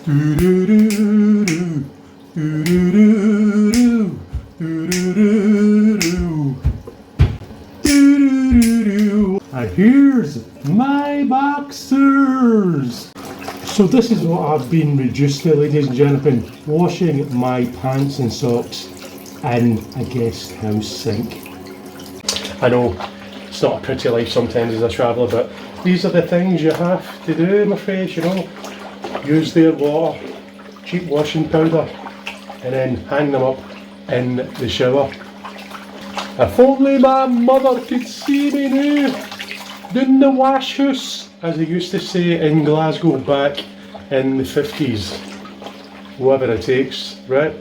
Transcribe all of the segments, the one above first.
And here's my boxers. So this is what I've been reduced to, ladies and gentlemen. Washing my pants and socks in a guest house sink. I know it's not a pretty life sometimes as a traveller, but these are the things you have to do, I'm afraid, you know. Use their water, cheap washing powder, and then hang them up in the shower. If only my mother could see me now, doing the wash house, as they used to say in Glasgow back in the 50s. Whatever it takes, right?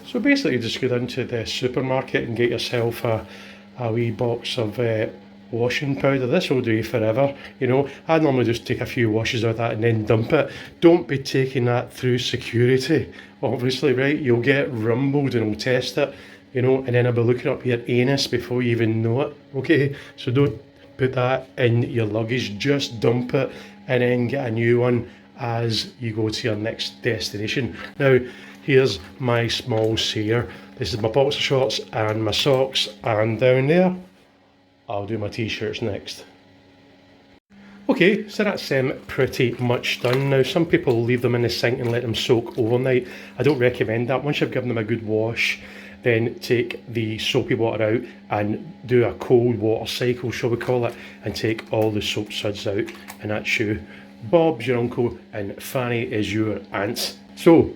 So basically just go down to the supermarket and get yourself a wee box of washing powder. This will do you forever, you know. I normally just take a few washes of that and then dump it. Don't be taking that through security, obviously, right? You'll get rumbled and we'll test it, you know, and then I'll be looking up your anus before you even know it, okay? So don't put that in your luggage, just dump it and then get a new one as you go to your next destination. Now, here's my small sear. This is my boxer shorts and my socks, and down there, I'll do my t-shirts next. Okay, so that's pretty much done. Now, some people leave them in the sink and let them soak overnight. I don't recommend that. Once you've given them a good wash, then take the soapy water out and do a cold water cycle, shall we call it, and take all the soap suds out, and that's you. Bob's your uncle and Fanny is your aunt. So,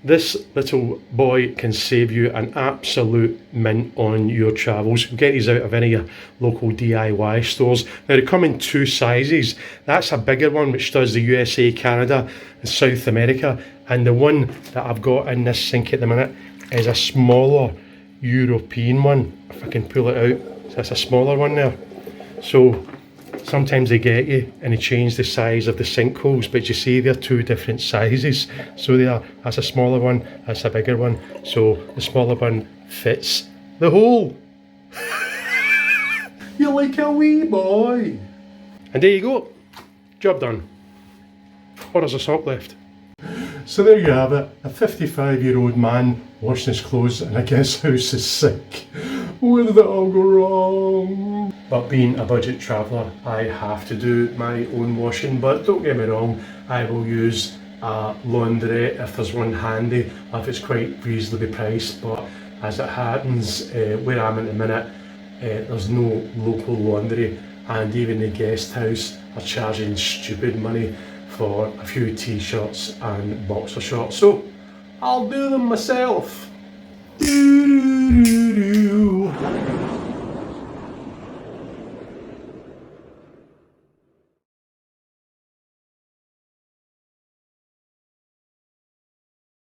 this little boy can save you an absolute mint on your travels. Get these out of any of your local DIY stores. Now they come in two sizes. That's a bigger one which does the USA, Canada and South America. And the one that I've got in this sink at the minute is a smaller European one. If I can pull it out. So that's a smaller one there. So sometimes they get you and they change the size of the sinkholes, but you see they're two different sizes. So that's a smaller one, that's a bigger one. So the smaller one fits the hole. You're like a wee boy. And there you go, job done. Or there's a sock left. So there you have it, a 55-year-old man washing his clothes in a guest house is sick. Where did it all go wrong? But being a budget traveller, I have to do my own washing, but don't get me wrong, I will use a laundry if there's one handy, if it's quite reasonably priced, but as it happens, where I'm at the minute, there's no local laundry, and even the guest house are charging stupid money for a few t-shirts and boxer shorts, so I'll do them myself.